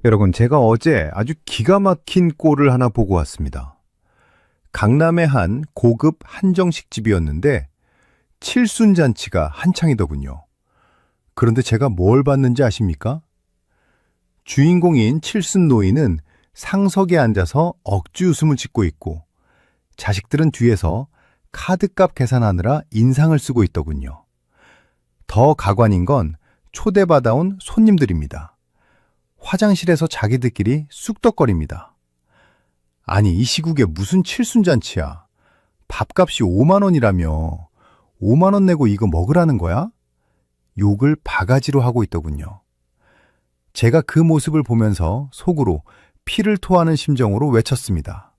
여러분, 제가 어제 아주 기가 막힌 꼴을 하나 보고 왔습니다. 강남의 한 고급 한정식 집이었는데 칠순잔치가 한창이더군요. 그런데 제가 뭘 봤는지 아십니까? 주인공인 칠순 노인은 상석에 앉아서 억지 웃음을 짓고 있고 자식들은 뒤에서 카드값 계산하느라 인상을 쓰고 있더군요. 더 가관인 건 초대받아온 손님들입니다. 화장실에서 자기들끼리 쑥덕거립니다. 아니, 이 시국에 무슨 칠순잔치야. 밥값이 5만 원이라며 5만 원 내고 이거 먹으라는 거야? 욕을 바가지로 하고 있더군요. 제가 그 모습을 보면서 속으로 피를 토하는 심정으로 외쳤습니다.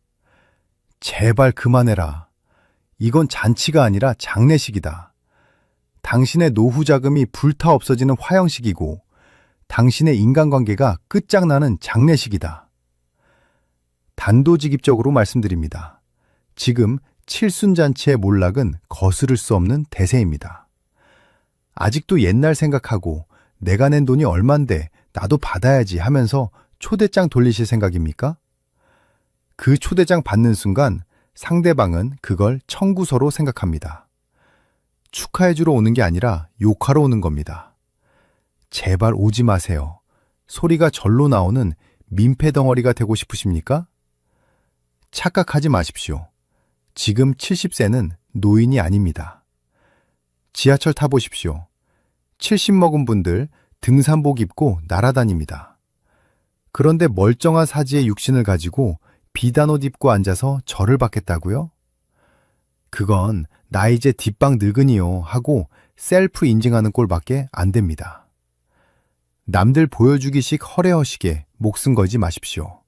제발 그만해라. 이건 잔치가 아니라 장례식이다. 당신의 노후 자금이 불타 없어지는 화형식이고 당신의 인간관계가 끝장나는 장례식이다. 단도직입적으로 말씀드립니다. 지금 칠순잔치의 몰락은 거스를 수 없는 대세입니다. 아직도 옛날 생각하고 내가 낸 돈이 얼만데 나도 받아야지 하면서 초대장 돌리실 생각입니까? 그 초대장 받는 순간 상대방은 그걸 청구서로 생각합니다. 축하해주러 오는 게 아니라 욕하러 오는 겁니다. 제발 오지 마세요. 소리가 절로 나오는 민폐 덩어리가 되고 싶으십니까? 착각하지 마십시오. 지금 70세는 노인이 아닙니다. 지하철 타보십시오. 70 먹은 분들 등산복 입고 날아다닙니다. 그런데 멀쩡한 사지의 육신을 가지고 비단 옷 입고 앉아서 절을 받겠다고요? 그건 나 이제 뒷방 늙은이요 하고 셀프 인증하는 꼴밖에 안 됩니다. 남들 보여주기식 허례허식에 목숨 걸지 마십시오.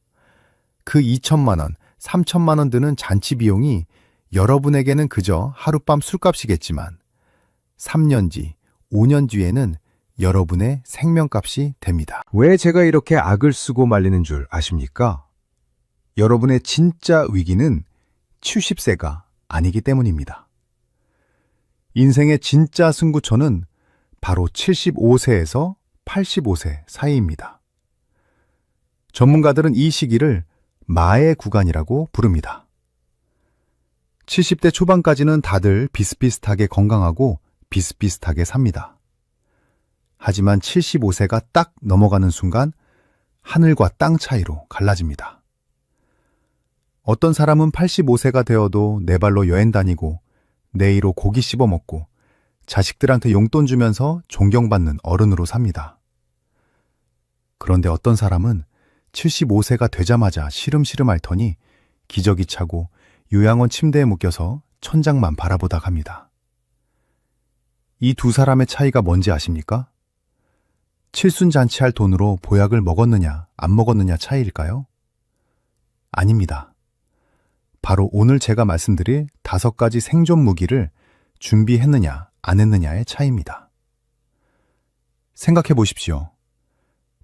그 2천만 원, 3천만 원 드는 잔치 비용이 여러분에게는 그저 하룻밤 술값이겠지만 3년 뒤, 5년 뒤에는 여러분의 생명값이 됩니다. 왜 제가 이렇게 악을 쓰고 말리는 줄 아십니까? 여러분의 진짜 위기는 70세가 아니기 때문입니다. 인생의 진짜 승부처는 바로 75세에서 85세 사이입니다. 전문가들은 이 시기를 마의 구간이라고 부릅니다. 70대 초반까지는 다들 비슷비슷하게 건강하고 비슷비슷하게 삽니다. 하지만 75세가 딱 넘어가는 순간 하늘과 땅 차이로 갈라집니다. 어떤 사람은 85세가 되어도 네 발로 여행 다니고 네이로 고기 씹어 먹고 자식들한테 용돈 주면서 존경받는 어른으로 삽니다. 그런데 어떤 사람은 75세가 되자마자 시름시름 앓더니 기저귀 차고 요양원 침대에 묶여서 천장만 바라보다 갑니다. 이 두 사람의 차이가 뭔지 아십니까? 칠순잔치할 돈으로 보약을 먹었느냐 안 먹었느냐 차이일까요? 아닙니다. 바로 오늘 제가 말씀드릴 5가지 생존 무기를 준비했느냐 안 했느냐의 차이입니다. 생각해 보십시오.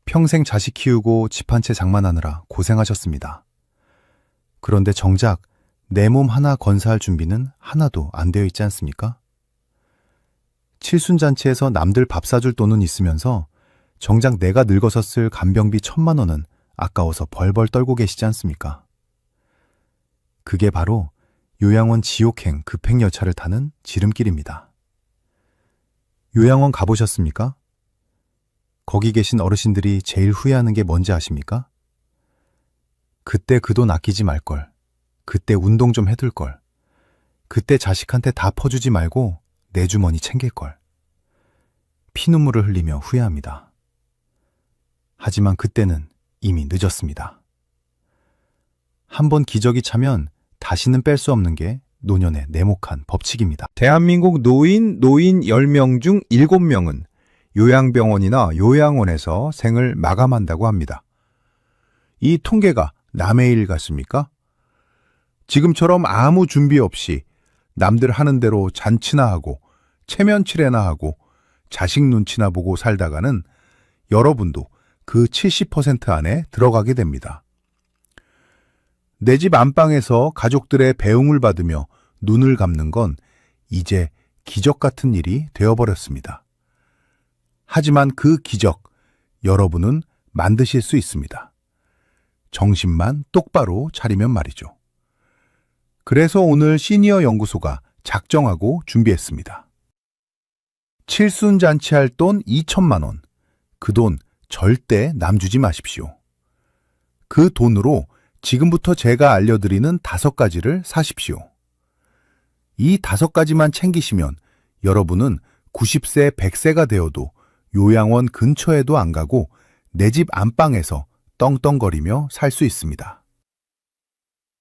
평생 자식 키우고 집 한 채 장만하느라 고생하셨습니다. 그런데 정작 내 몸 하나 건사할 준비는 하나도 안 되어 있지 않습니까? 칠순잔치에서 남들 밥 사줄 돈은 있으면서 정작 내가 늙어서 쓸 간병비 1,000만 원은 아까워서 벌벌 떨고 계시지 않습니까? 그게 바로 요양원 지옥행 급행열차를 타는 지름길입니다. 요양원 가보셨습니까? 거기 계신 어르신들이 제일 후회하는 게 뭔지 아십니까? 그때 그 돈 아끼지 말걸. 그때 운동 좀 해둘걸. 그때 자식한테 다 퍼주지 말고 내 주머니 챙길걸. 피눈물을 흘리며 후회합니다. 하지만 그때는 이미 늦었습니다. 한번 기저귀 차면 다시는 뺄 수 없는 게 노년의 네모칸 법칙입니다. 대한민국 노인 10명 중 7명은 요양병원이나 요양원에서 생을 마감한다고 합니다. 이 통계가 남의 일 같습니까? 지금처럼 아무 준비 없이 남들 하는 대로 잔치나 하고 체면치레나 하고 자식 눈치나 보고 살다가는 여러분도 그 70% 안에 들어가게 됩니다. 내 집 안방에서 가족들의 배웅을 받으며 눈을 감는 건 이제 기적 같은 일이 되어버렸습니다. 하지만 그 기적, 여러분은 만드실 수 있습니다. 정신만 똑바로 차리면 말이죠. 그래서 오늘 시니어 연구소가 작정하고 준비했습니다. 칠순잔치할 돈 2천만 원. 그 돈 절대 남주지 마십시오. 그 돈으로 지금부터 제가 알려드리는 5가지를 사십시오. 이 5가지만 챙기시면 여러분은 90세, 100세가 되어도 요양원 근처에도 안 가고 내 집 안방에서 떵떵거리며 살 수 있습니다.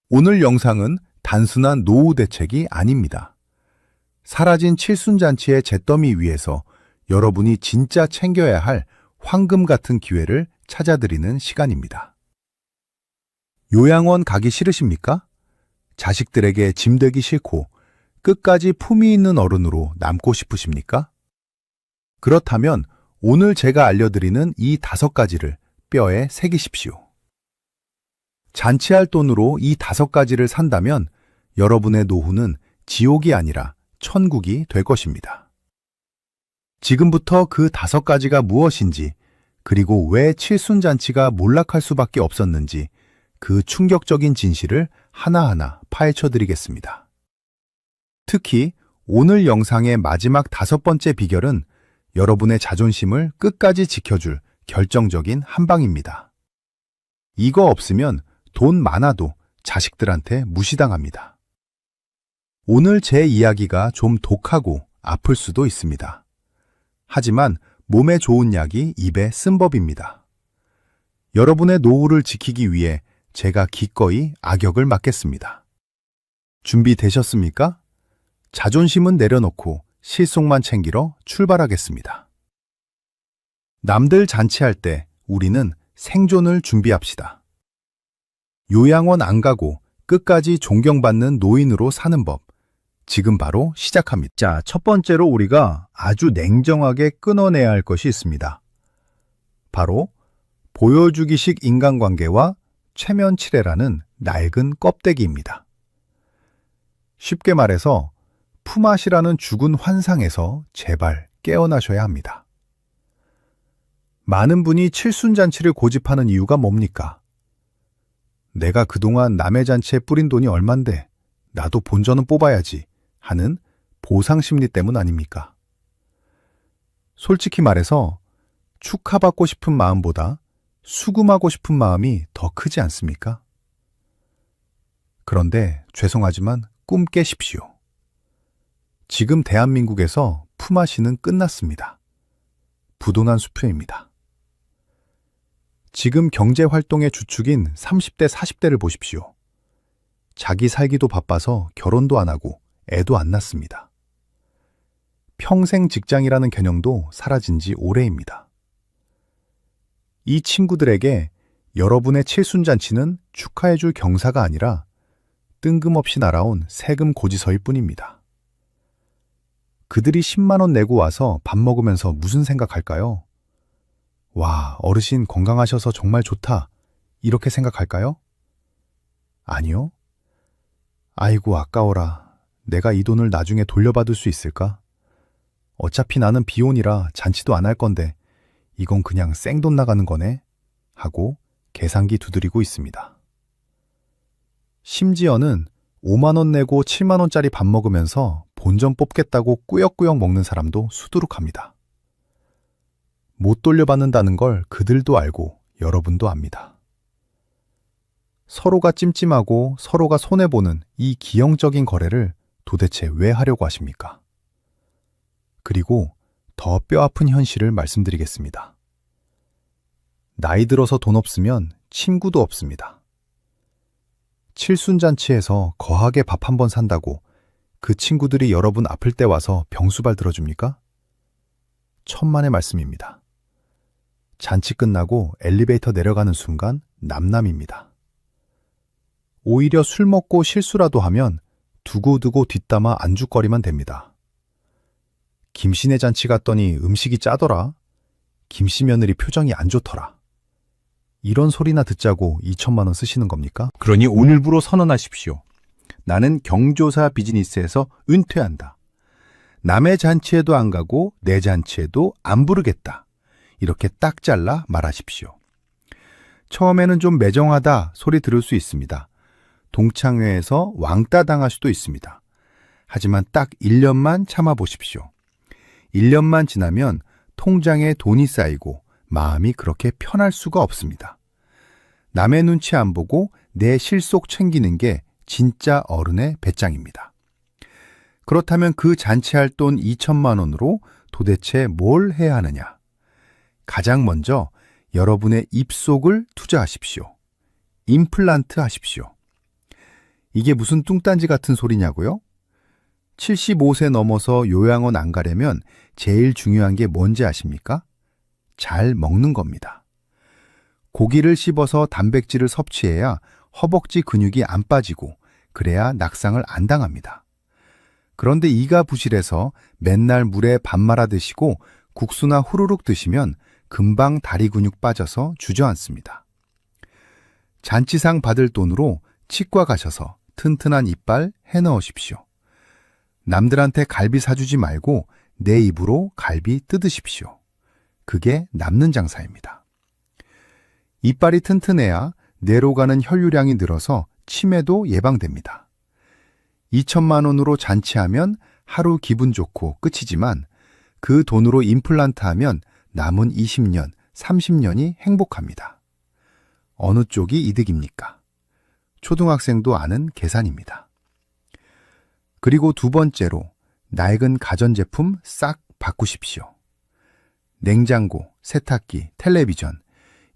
오늘 영상은 단순한 노후 대책이 아닙니다. 사라진 칠순잔치의 잿더미 위에서 여러분이 진짜 챙겨야 할 황금 같은 기회를 찾아드리는 시간입니다. 요양원 가기 싫으십니까? 자식들에게 짐되기 싫고 끝까지 품위 있는 어른으로 남고 싶으십니까? 그렇다면 오늘 제가 알려드리는 이 5가지를 뼈에 새기십시오. 잔치할 돈으로 이 5가지를 산다면 여러분의 노후는 지옥이 아니라 천국이 될 것입니다. 지금부터 그 5가지가 무엇인지, 그리고 왜 칠순잔치가 몰락할 수밖에 없었는지 그 충격적인 진실을 하나하나 파헤쳐드리겠습니다. 특히 오늘 영상의 마지막 5번째 비결은 여러분의 자존심을 끝까지 지켜줄 결정적인 한방입니다. 이거 없으면 돈 많아도 자식들한테 무시당합니다. 오늘 제 이야기가 좀 독하고 아플 수도 있습니다. 하지만 몸에 좋은 약이 입에 쓴 법입니다. 여러분의 노후를 지키기 위해 제가 기꺼이 악역을 맡겠습니다. 준비되셨습니까? 자존심은 내려놓고 실속만 챙기러 출발하겠습니다. 남들 잔치할 때 우리는 생존을 준비합시다. 요양원 안 가고 끝까지 존경받는 노인으로 사는 법. 지금 바로 시작합니다. 자, 첫 번째로 우리가 아주 냉정하게 끊어내야 할 것이 있습니다. 바로 보여주기식 인간관계와 최면치레라는 낡은 껍데기입니다. 쉽게 말해서 품앗이라는 죽은 환상에서 제발 깨어나셔야 합니다. 많은 분이 칠순잔치를 고집하는 이유가 뭡니까? 내가 그동안 남의 잔치에 뿌린 돈이 얼만데 나도 본전은 뽑아야지 하는 보상심리 때문 아닙니까? 솔직히 말해서 축하받고 싶은 마음보다 수금하고 싶은 마음이 더 크지 않습니까? 그런데 죄송하지만 꿈 깨십시오. 지금 대한민국에서 품앗이는 끝났습니다. 부도난 수표입니다. 지금 경제활동의 주축인 30대, 40대를 보십시오. 자기 살기도 바빠서 결혼도 안 하고 애도 안 낳습니다. 평생 직장이라는 개념도 사라진 지 오래입니다. 이 친구들에게 여러분의 칠순잔치는 축하해줄 경사가 아니라 뜬금없이 날아온 세금 고지서일 뿐입니다. 그들이 10만 원 내고 와서 밥 먹으면서 무슨 생각할까요? 와, 어르신 건강하셔서 정말 좋다. 이렇게 생각할까요? 아니요. 아이고, 아까워라. 내가 이 돈을 나중에 돌려받을 수 있을까? 어차피 나는 비혼이라 잔치도 안 할 건데 이건 그냥 생돈 나가는 거네 하고 계산기 두드리고 있습니다. 심지어는 5만 원 내고 7만 원짜리 밥 먹으면서 본전 뽑겠다고 꾸역꾸역 먹는 사람도 수두룩합니다. 못 돌려받는다는 걸 그들도 알고 여러분도 압니다. 서로가 찜찜하고 서로가 손해보는 이 기형적인 거래를 도대체 왜 하려고 하십니까? 그리고 더 뼈아픈 현실을 말씀드리겠습니다. 나이 들어서 돈 없으면 친구도 없습니다. 칠순잔치에서 거하게 밥 한 번 산다고 그 친구들이 여러분 아플 때 와서 병수발 들어줍니까? 천만의 말씀입니다. 잔치 끝나고 엘리베이터 내려가는 순간 남남입니다. 오히려 술 먹고 실수라도 하면 두고두고 뒷담화 안주거리만 됩니다. 김씨네 잔치 갔더니 음식이 짜더라. 김씨 며느리 표정이 안 좋더라. 이런 소리나 듣자고 2천만 원 쓰시는 겁니까? 그러니 오늘부로 선언하십시오. 나는 경조사 비즈니스에서 은퇴한다. 남의 잔치에도 안 가고 내 잔치에도 안 부르겠다. 이렇게 딱 잘라 말하십시오. 처음에는 좀 매정하다 소리 들을 수 있습니다. 동창회에서 왕따 당할 수도 있습니다. 하지만 딱 1년만 참아보십시오. 1년만 지나면 통장에 돈이 쌓이고 마음이 그렇게 편할 수가 없습니다. 남의 눈치 안 보고 내 실속 챙기는 게 진짜 어른의 배짱입니다. 그렇다면 그 잔치할 돈 2천만 원으로 도대체 뭘 해야 하느냐? 가장 먼저 여러분의 입속을 투자하십시오. 임플란트 하십시오. 이게 무슨 뚱딴지 같은 소리냐고요? 75세 넘어서 요양원 안 가려면 제일 중요한 게 뭔지 아십니까? 잘 먹는 겁니다. 고기를 씹어서 단백질을 섭취해야 허벅지 근육이 안 빠지고 그래야 낙상을 안 당합니다. 그런데 이가 부실해서 맨날 물에 밥 말아 드시고 국수나 후루룩 드시면 금방 다리 근육 빠져서 주저앉습니다. 잔치상 받을 돈으로 치과 가셔서 튼튼한 이빨 해넣으십시오. 남들한테 갈비 사주지 말고 내 입으로 갈비 뜯으십시오. 그게 남는 장사입니다. 이빨이 튼튼해야 뇌로 가는 혈류량이 늘어서 치매도 예방됩니다. 2천만 원으로 잔치하면 하루 기분 좋고 끝이지만 그 돈으로 임플란트 하면 남은 20년, 30년이 행복합니다. 어느 쪽이 이득입니까? 초등학생도 아는 계산입니다. 그리고 두 번째로 낡은 가전제품 싹 바꾸십시오. 냉장고, 세탁기, 텔레비전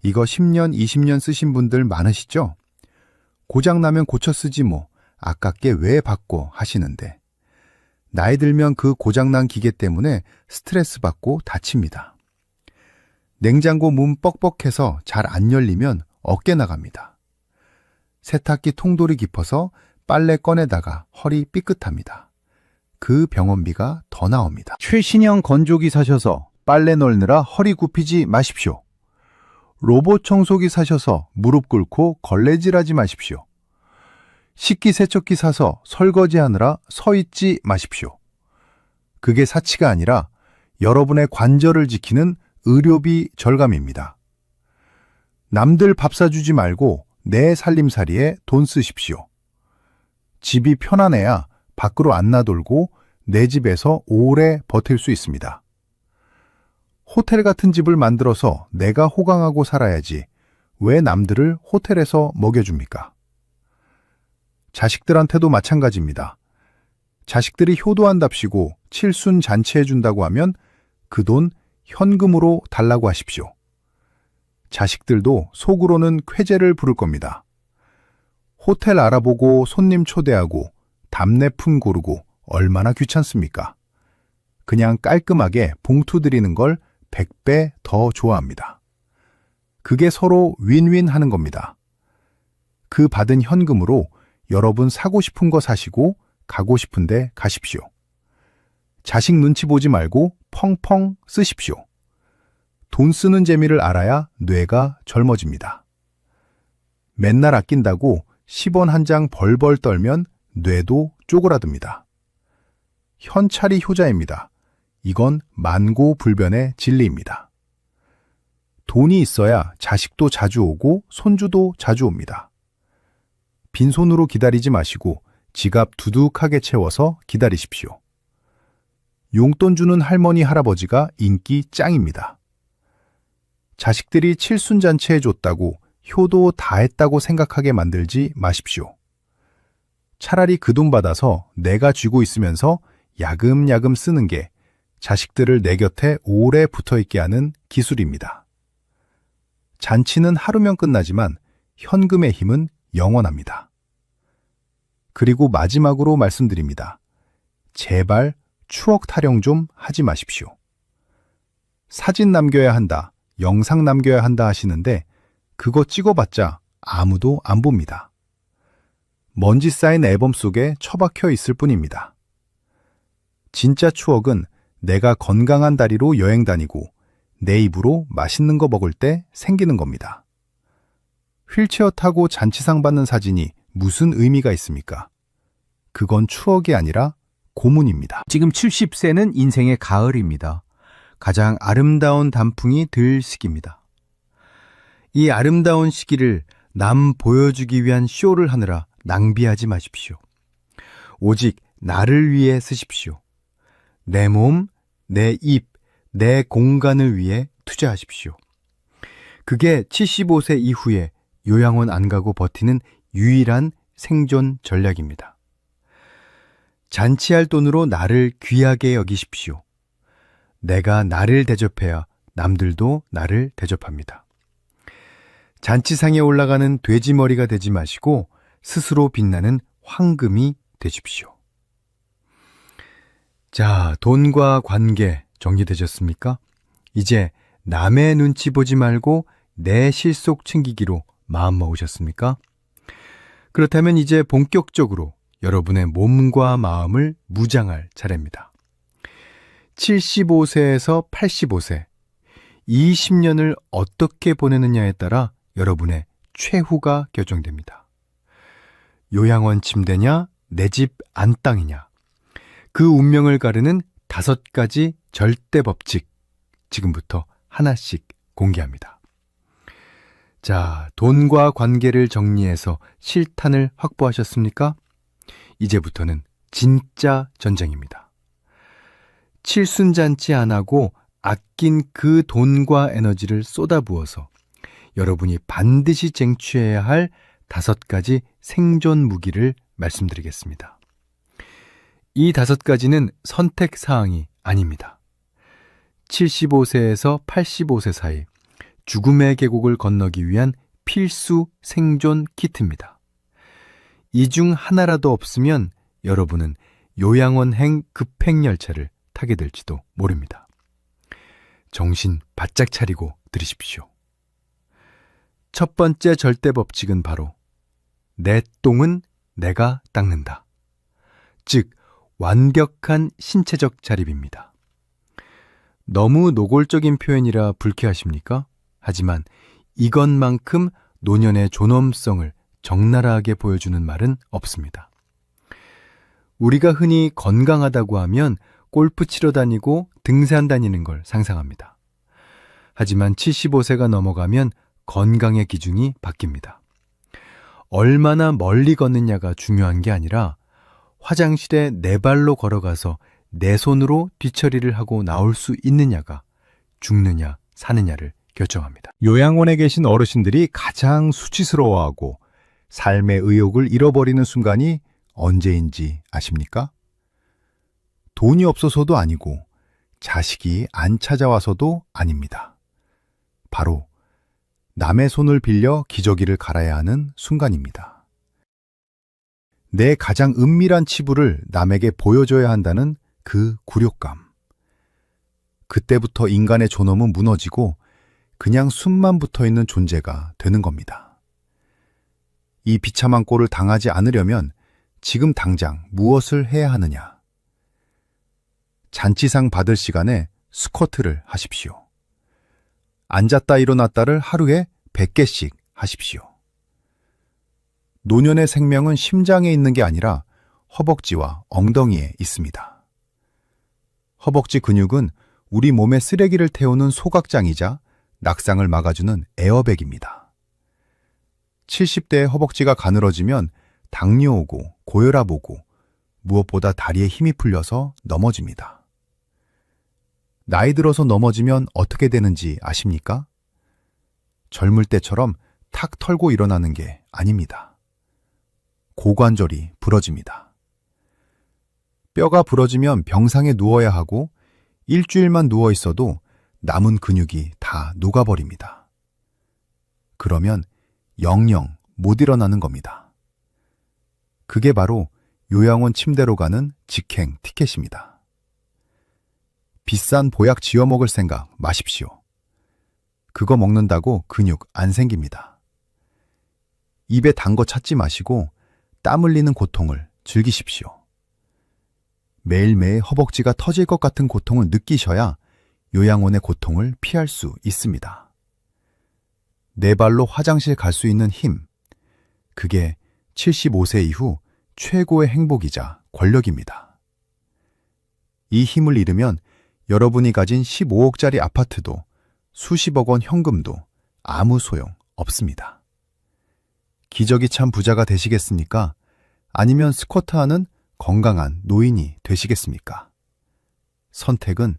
이거 10년, 20년 쓰신 분들 많으시죠? 고장나면 고쳐 쓰지 뭐 아깝게 왜 바꿔 하시는데 나이 들면 그 고장난 기계 때문에 스트레스 받고 다칩니다. 냉장고 문 뻑뻑해서 잘 안 열리면 어깨 나갑니다. 세탁기 통돌이 깊어서 빨래 꺼내다가 허리 삐끗합니다. 그 병원비가 더 나옵니다. 최신형 건조기 사셔서 빨래 널느라 허리 굽히지 마십시오. 로봇 청소기 사셔서 무릎 꿇고 걸레질하지 마십시오. 식기세척기 사서 설거지하느라 서 있지 마십시오. 그게 사치가 아니라 여러분의 관절을 지키는 의료비 절감입니다. 남들 밥 사주지 말고 내 살림살이에 돈 쓰십시오. 집이 편안해야 밖으로 안 나돌고 내 집에서 오래 버틸 수 있습니다. 호텔 같은 집을 만들어서 내가 호강하고 살아야지 왜 남들을 호텔에서 먹여줍니까? 자식들한테도 마찬가지입니다. 자식들이 효도한답시고 칠순 잔치해준다고 하면 그 돈 현금으로 달라고 하십시오. 자식들도 속으로는 쾌재를 부를 겁니다. 호텔 알아보고 손님 초대하고 답례품 고르고 얼마나 귀찮습니까? 그냥 깔끔하게 봉투 드리는 걸 100배 더 좋아합니다. 그게 서로 윈윈 하는 겁니다. 그 받은 현금으로 여러분 사고 싶은 거 사시고 가고 싶은데 가십시오. 자식 눈치 보지 말고 펑펑 쓰십시오. 돈 쓰는 재미를 알아야 뇌가 젊어집니다. 맨날 아낀다고 10원 한 장 벌벌 떨면 뇌도 쪼그라듭니다. 현찰이 효자입니다. 이건 만고불변의 진리입니다. 돈이 있어야 자식도 자주 오고 손주도 자주 옵니다. 빈손으로 기다리지 마시고 지갑 두둑하게 채워서 기다리십시오. 용돈 주는 할머니, 할아버지가 인기 짱입니다. 자식들이 칠순잔치 해줬다고 효도 다 했다고 생각하게 만들지 마십시오. 차라리 그 돈 받아서 내가 쥐고 있으면서 야금야금 쓰는 게 자식들을 내 곁에 오래 붙어있게 하는 기술입니다. 잔치는 하루면 끝나지만 현금의 힘은 영원합니다. 그리고 마지막으로 말씀드립니다. 제발 추억 타령 좀 하지 마십시오. 사진 남겨야 한다, 영상 남겨야 한다 하시는데 그거 찍어봤자 아무도 안 봅니다. 먼지 쌓인 앨범 속에 처박혀 있을 뿐입니다. 진짜 추억은 내가 건강한 다리로 여행 다니고 내 입으로 맛있는 거 먹을 때 생기는 겁니다. 휠체어 타고 잔치상 받는 사진이 무슨 의미가 있습니까? 그건 추억이 아니라 고문입니다. 지금 70세는 인생의 가을입니다. 가장 아름다운 단풍이 들 시기입니다. 이 아름다운 시기를 남 보여주기 위한 쇼를 하느라 낭비하지 마십시오. 오직 나를 위해 쓰십시오. 내 몸, 내 입, 내 공간을 위해 투자하십시오. 그게 75세 이후에 요양원 안 가고 버티는 유일한 생존 전략입니다. 잔치할 돈으로 나를 귀하게 여기십시오. 내가 나를 대접해야 남들도 나를 대접합니다. 잔치상에 올라가는 돼지머리가 되지 마시고 스스로 빛나는 황금이 되십시오. 자, 돈과 관계 정리되셨습니까? 이제 남의 눈치 보지 말고 내 실속 챙기기로 마음먹으셨습니까? 그렇다면 이제 본격적으로 여러분의 몸과 마음을 무장할 차례입니다. 75세에서 85세, 이 10년을 어떻게 보내느냐에 따라 여러분의 최후가 결정됩니다. 요양원 침대냐, 내 집 안땅이냐, 그 운명을 가르는 5가지 절대 법칙, 지금부터 하나씩 공개합니다. 자, 돈과 관계를 정리해서 실탄을 확보하셨습니까? 이제부터는 진짜 전쟁입니다. 칠순잔치 안 하고 아낀 그 돈과 에너지를 쏟아부어서 여러분이 반드시 쟁취해야 할 5가지 생존 무기를 말씀드리겠습니다. 이 5가지는 선택사항이 아닙니다. 75세에서 85세 사이 죽음의 계곡을 건너기 위한 필수 생존 키트입니다. 이 중 하나라도 없으면 여러분은 요양원행 급행열차를 타게 될지도 모릅니다. 정신 바짝 차리고 들으십시오. 첫 번째 절대 법칙은 바로 내 똥은 내가 닦는다. 즉, 완벽한 신체적 자립입니다. 너무 노골적인 표현이라 불쾌하십니까? 하지만 이것만큼 노년의 존엄성을 적나라하게 보여주는 말은 없습니다. 우리가 흔히 건강하다고 하면 골프 치러 다니고 등산 다니는 걸 상상합니다. 하지만 75세가 넘어가면 건강의 기준이 바뀝니다. 얼마나 멀리 걷느냐가 중요한 게 아니라 화장실에 네 발로 걸어가서 내 손으로 뒤처리를 하고 나올 수 있느냐가 죽느냐 사느냐를 결정합니다. 요양원에 계신 어르신들이 가장 수치스러워하고 삶의 의욕을 잃어버리는 순간이 언제인지 아십니까? 돈이 없어서도 아니고 자식이 안 찾아와서도 아닙니다. 바로 남의 손을 빌려 기저귀를 갈아야 하는 순간입니다. 내 가장 은밀한 치부를 남에게 보여줘야 한다는 그 굴욕감. 그때부터 인간의 존엄은 무너지고 그냥 숨만 붙어있는 존재가 되는 겁니다. 이 비참한 꼴을 당하지 않으려면 지금 당장 무엇을 해야 하느냐? 잔치상 받을 시간에 스쿼트를 하십시오. 앉았다 일어났다를 하루에 100개씩 하십시오. 노년의 생명은 심장에 있는 게 아니라 허벅지와 엉덩이에 있습니다. 허벅지 근육은 우리 몸의 쓰레기를 태우는 소각장이자 낙상을 막아주는 에어백입니다. 70대의 허벅지가 가늘어지면 당뇨 오고 고혈압 오고 무엇보다 다리에 힘이 풀려서 넘어집니다. 나이 들어서 넘어지면 어떻게 되는지 아십니까? 젊을 때처럼 탁 털고 일어나는 게 아닙니다. 고관절이 부러집니다. 뼈가 부러지면 병상에 누워야 하고 일주일만 누워 있어도 남은 근육이 다 녹아버립니다. 그러면 영영 못 일어나는 겁니다. 그게 바로 요양원 침대로 가는 직행 티켓입니다. 비싼 보약 지어 먹을 생각 마십시오. 그거 먹는다고 근육 안 생깁니다. 입에 단 거 찾지 마시고 땀 흘리는 고통을 즐기십시오. 매일매일 허벅지가 터질 것 같은 고통을 느끼셔야 요양원의 고통을 피할 수 있습니다. 네 발로 화장실 갈 수 있는 힘, 그게 75세 이후 최고의 행복이자 권력입니다. 이 힘을 잃으면 여러분이 가진 15억짜리 아파트도 수십억 원 현금도 아무 소용 없습니다. 기저귀 찬 부자가 되시겠습니까? 아니면 스쿼트하는 건강한 노인이 되시겠습니까? 선택은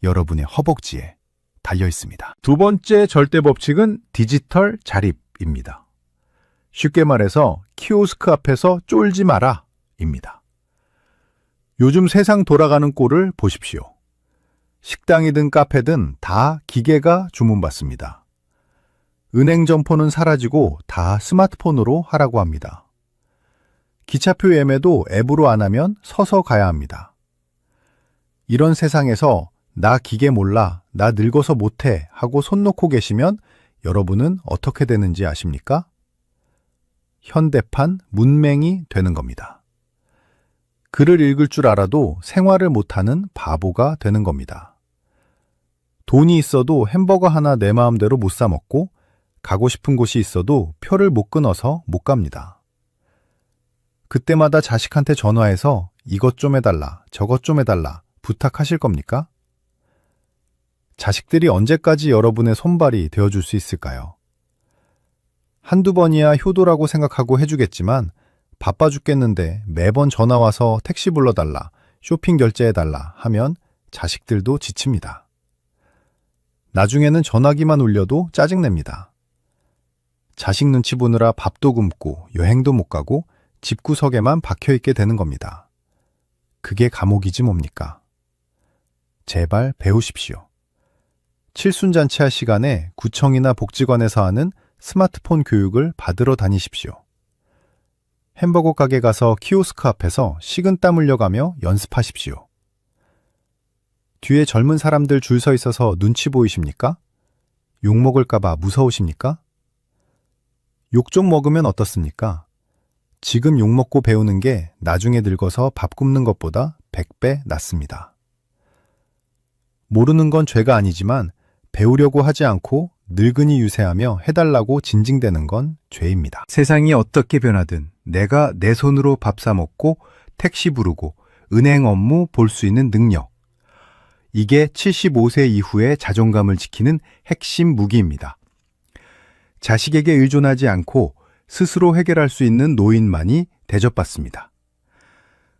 여러분의 허벅지에 달려 있습니다. 두 번째 절대 법칙은 디지털 자립입니다. 쉽게 말해서 키오스크 앞에서 쫄지 마라 입니다. 요즘 세상 돌아가는 꼴을 보십시오. 식당이든 카페든 다 기계가 주문받습니다. 은행 점포는 사라지고 다 스마트폰으로 하라고 합니다. 기차표 예매도 앱으로 안 하면 서서 가야 합니다. 이런 세상에서 나 기계 몰라, 나 늙어서 못해 하고 손 놓고 계시면 여러분은 어떻게 되는지 아십니까? 현대판 문맹이 되는 겁니다. 글을 읽을 줄 알아도 생활을 못하는 바보가 되는 겁니다. 돈이 있어도 햄버거 하나 내 마음대로 못 사 먹고 가고 싶은 곳이 있어도 표를 못 끊어서 못 갑니다. 그때마다 자식한테 전화해서 이것 좀 해달라, 저것 좀 해달라 부탁하실 겁니까? 자식들이 언제까지 여러분의 손발이 되어줄 수 있을까요? 한두 번이야 효도라고 생각하고 해주겠지만 바빠 죽겠는데 매번 전화와서 택시 불러달라, 쇼핑 결제해달라 하면 자식들도 지칩니다. 나중에는 전화기만 울려도 짜증냅니다. 자식 눈치 보느라 밥도 굶고 여행도 못 가고 집구석에만 박혀있게 되는 겁니다. 그게 감옥이지 뭡니까? 제발 배우십시오. 칠순잔치할 시간에 구청이나 복지관에서 하는 스마트폰 교육을 받으러 다니십시오. 햄버거 가게 가서 키오스크 앞에서 식은땀 흘려가며 연습하십시오. 뒤에 젊은 사람들 줄 서 있어서 눈치 보이십니까? 욕 먹을까봐 무서우십니까? 욕 좀 먹으면 어떻습니까? 지금 욕 먹고 배우는 게 나중에 늙어서 밥 굶는 것보다 100배 낫습니다. 모르는 건 죄가 아니지만 배우려고 하지 않고 늙은이 유세하며 해달라고 징징대는 건 죄입니다. 세상이 어떻게 변하든 내가 내 손으로 밥 사 먹고 택시 부르고 은행 업무 볼 수 있는 능력. 이게 75세 이후의 자존감을 지키는 핵심 무기입니다. 자식에게 의존하지 않고 스스로 해결할 수 있는 노인만이 대접받습니다.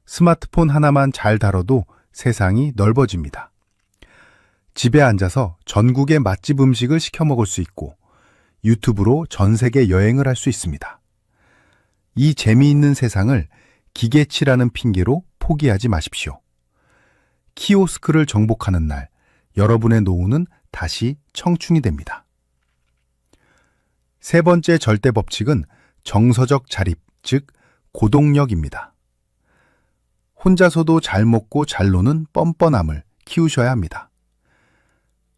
스마트폰 하나만 잘 다뤄도 세상이 넓어집니다. 집에 앉아서 전국의 맛집 음식을 시켜 먹을 수 있고 유튜브로 전 세계 여행을 할 수 있습니다. 이 재미있는 세상을 기계치라는 핑계로 포기하지 마십시오. 키오스크를 정복하는 날, 여러분의 노후는 다시 청춘이 됩니다. 세 번째 절대 법칙은 정서적 자립, 즉 고동력입니다. 혼자서도 잘 먹고 잘 노는 뻔뻔함을 키우셔야 합니다.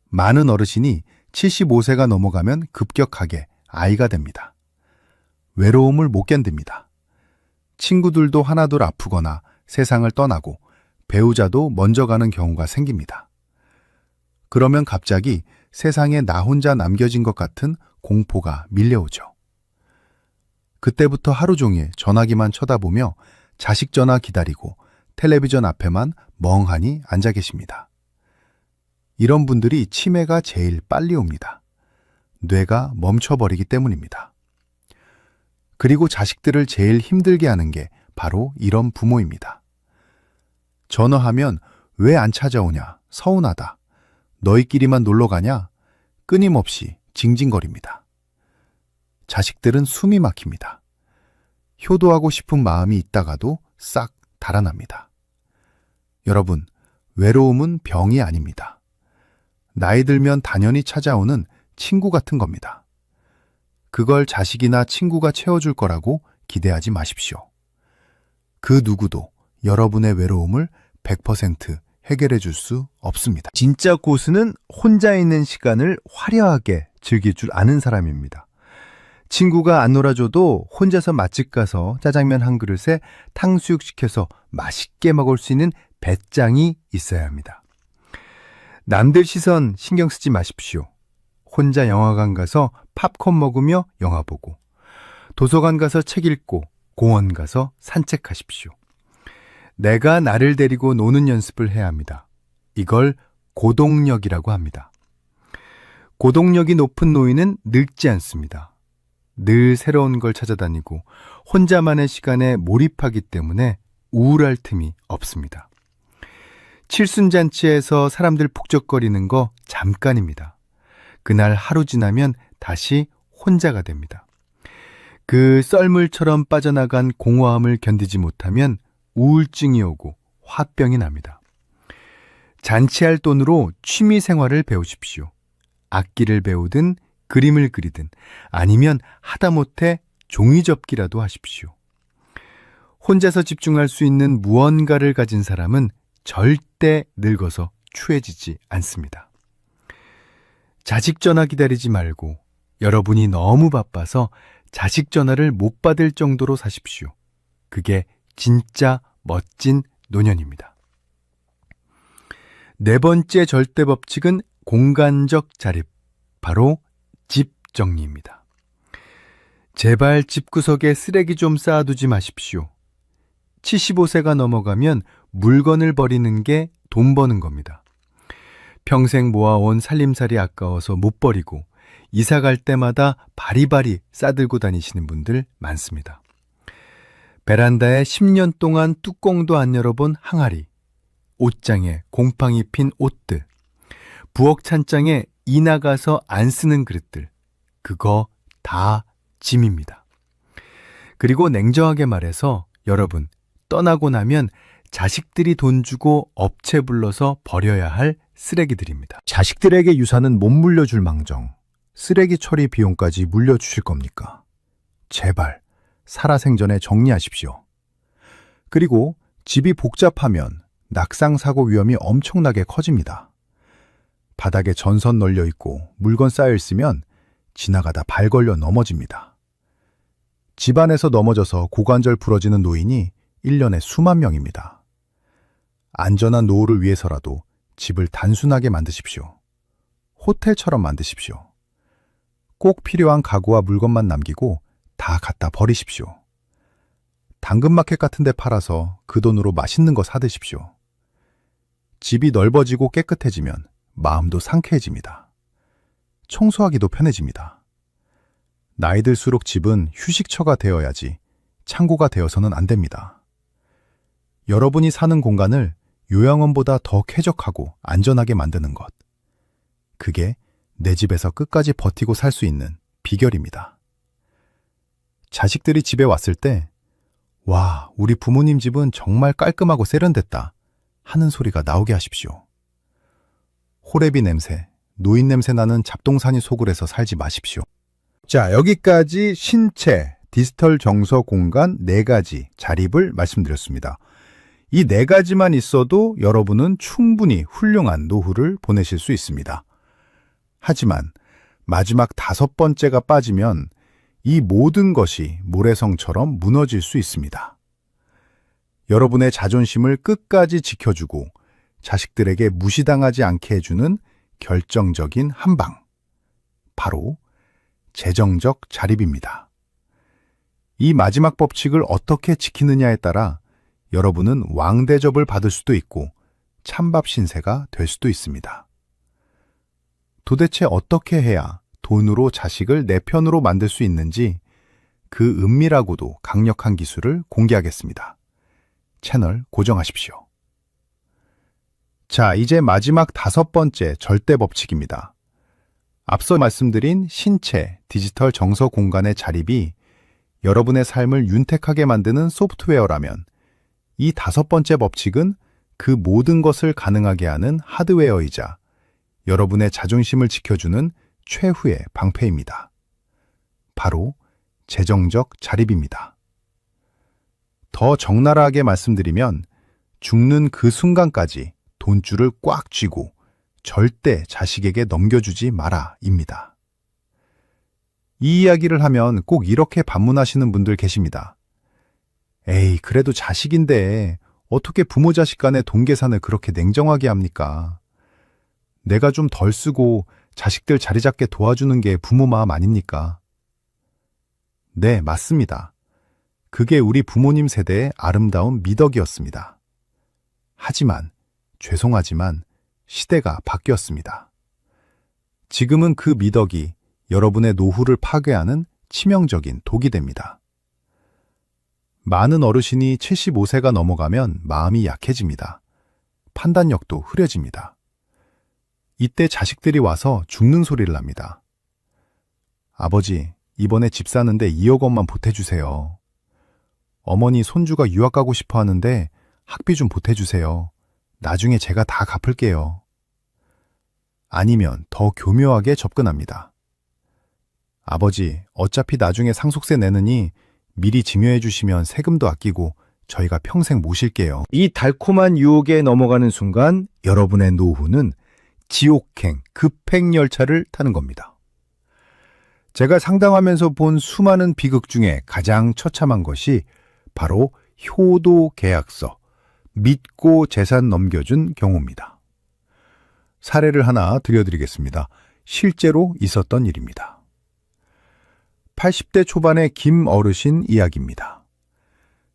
많은 어르신이 75세가 넘어가면 급격하게 아이가 됩니다. 외로움을 못 견딥니다. 친구들도 하나둘 아프거나 세상을 떠나고 배우자도 먼저 가는 경우가 생깁니다. 그러면 갑자기 세상에 나 혼자 남겨진 것 같은 공포가 밀려오죠. 그때부터 하루 종일 전화기만 쳐다보며 자식 전화 기다리고 텔레비전 앞에만 멍하니 앉아 계십니다. 이런 분들이 치매가 제일 빨리 옵니다. 뇌가 멈춰버리기 때문입니다. 그리고 자식들을 제일 힘들게 하는 게 바로 이런 부모입니다. 전화하면 왜 안 찾아오냐, 서운하다, 너희끼리만 놀러 가냐, 끊임없이 징징거립니다. 자식들은 숨이 막힙니다. 효도하고 싶은 마음이 있다가도 싹 달아납니다. 여러분, 외로움은 병이 아닙니다. 나이 들면 당연히 찾아오는 친구 같은 겁니다. 그걸 자식이나 친구가 채워줄 거라고 기대하지 마십시오. 그 누구도 여러분의 외로움을 100% 해결해 줄 수 없습니다. 진짜 고수는 혼자 있는 시간을 화려하게 즐길 줄 아는 사람입니다. 친구가 안 놀아줘도 혼자서 맛집 가서 짜장면 한 그릇에 탕수육 시켜서 맛있게 먹을 수 있는 배짱이 있어야 합니다. 남들 시선 신경 쓰지 마십시오. 혼자 영화관 가서 팝콘 먹으며 영화 보고, 도서관 가서 책 읽고, 공원 가서 산책하십시오. 내가 나를 데리고 노는 연습을 해야 합니다. 이걸 고동력이라고 합니다. 고독력이 높은 노인은 늙지 않습니다. 늘 새로운 걸 찾아다니고 혼자만의 시간에 몰입하기 때문에 우울할 틈이 없습니다. 칠순잔치에서 사람들 북적거리는 거 잠깐입니다. 그날 하루 지나면 다시 혼자가 됩니다. 그 썰물처럼 빠져나간 공허함을 견디지 못하면 우울증이 오고 화병이 납니다. 잔치할 돈으로 취미 생활을 배우십시오. 악기를 배우든 그림을 그리든 아니면 하다못해 종이접기라도 하십시오. 혼자서 집중할 수 있는 무언가를 가진 사람은 절대 늙어서 추해지지 않습니다. 자식 전화 기다리지 말고 여러분이 너무 바빠서 자식 전화를 못 받을 정도로 사십시오. 그게 진짜 멋진 노년입니다. 네 번째 절대 법칙은 공간적 자립, 바로 집 정리입니다. 제발 집구석에 쓰레기 좀 쌓아두지 마십시오. 75세가 넘어가면 물건을 버리는 게 돈 버는 겁니다. 평생 모아온 살림살이 아까워서 못 버리고 이사 갈 때마다 바리바리 싸들고 다니시는 분들 많습니다. 베란다에 10년 동안 뚜껑도 안 열어본 항아리, 옷장에 곰팡이 핀 옷들, 부엌 찬장에 이 나가서 안 쓰는 그릇들, 그거 다 짐입니다. 그리고 냉정하게 말해서 여러분, 떠나고 나면 자식들이 돈 주고 업체 불러서 버려야 할 쓰레기들입니다. 자식들에게 유산은 못 물려줄 망정 쓰레기 처리 비용까지 물려주실 겁니까? 제발 살아생전에 정리하십시오. 그리고 집이 복잡하면 낙상사고 위험이 엄청나게 커집니다. 바닥에 전선 널려 있고 물건 쌓여 있으면 지나가다 발 걸려 넘어집니다. 집안에서 넘어져서 고관절 부러지는 노인이 1년에 수만 명입니다. 안전한 노후를 위해서라도 집을 단순하게 만드십시오. 호텔처럼 만드십시오. 꼭 필요한 가구와 물건만 남기고 다 갖다 버리십시오. 당근마켓 같은 데 팔아서 그 돈으로 맛있는 거 사드십시오. 집이 넓어지고 깨끗해지면 마음도 상쾌해집니다. 청소하기도 편해집니다. 나이 들수록 집은 휴식처가 되어야지 창고가 되어서는 안 됩니다. 여러분이 사는 공간을 요양원보다 더 쾌적하고 안전하게 만드는 것. 그게 내 집에서 끝까지 버티고 살 수 있는 비결입니다. 자식들이 집에 왔을 때 와, 우리 부모님 집은 정말 깔끔하고 세련됐다 하는 소리가 나오게 하십시오. 호레비 냄새, 노인 냄새 나는 잡동사니 소굴에서 살지 마십시오. 자, 여기까지 신체, 디지털 정서 공간 4가지 자립을 말씀드렸습니다. 이 4가지만 있어도 여러분은 충분히 훌륭한 노후를 보내실 수 있습니다. 하지만 마지막 5번째가 빠지면 이 모든 것이 모래성처럼 무너질 수 있습니다. 여러분의 자존심을 끝까지 지켜주고 자식들에게 무시당하지 않게 해주는 결정적인 한방. 바로 재정적 자립입니다. 이 마지막 법칙을 어떻게 지키느냐에 따라 여러분은 왕대접을 받을 수도 있고 찬밥 신세가 될 수도 있습니다. 도대체 어떻게 해야 돈으로 자식을 내 편으로 만들 수 있는지 그 은밀하고도 강력한 기술을 공개하겠습니다. 채널 고정하십시오. 자, 이제 마지막 5번째 절대 법칙입니다. 앞서 말씀드린 신체, 디지털 정서 공간의 자립이 여러분의 삶을 윤택하게 만드는 소프트웨어라면 이 5번째 법칙은 그 모든 것을 가능하게 하는 하드웨어이자 여러분의 자존심을 지켜주는 최후의 방패입니다. 바로 재정적 자립입니다. 더 적나라하게 말씀드리면 죽는 그 순간까지 돈줄을 꽉 쥐고 절대 자식에게 넘겨주지 마라입니다. 이 이야기를 하면 꼭 이렇게 반문하시는 분들 계십니다. 에이, 그래도 자식인데 어떻게 부모 자식 간의 돈 계산을 그렇게 냉정하게 합니까? 내가 좀 덜 쓰고 자식들 자리 잡게 도와주는 게 부모 마음 아닙니까? 네, 맞습니다. 그게 우리 부모님 세대의 아름다운 미덕이었습니다. 하지만, 죄송하지만 시대가 바뀌었습니다. 지금은 그 미덕이 여러분의 노후를 파괴하는 치명적인 독이 됩니다. 많은 어르신이 75세가 넘어가면 마음이 약해집니다. 판단력도 흐려집니다. 이때 자식들이 와서 죽는 소리를 합니다. 아버지, 이번에 집 사는데 2억 원만 보태주세요. 어머니, 손주가 유학 가고 싶어 하는데 학비 좀 보태주세요. 나중에 제가 다 갚을게요. 아니면 더 교묘하게 접근합니다. 아버지, 어차피 나중에 상속세 내느니 미리 증여해 주시면 세금도 아끼고 저희가 평생 모실게요. 이 달콤한 유혹에 넘어가는 순간 여러분의 노후는 지옥행 급행열차를 타는 겁니다. 제가 상담하면서 본 수많은 비극 중에 가장 처참한 것이 바로 효도 계약서, 믿고 재산 넘겨준 경우입니다. 사례를 하나 들려드리겠습니다. 실제로 있었던 일입니다. 80대 초반의 김 어르신 이야기입니다.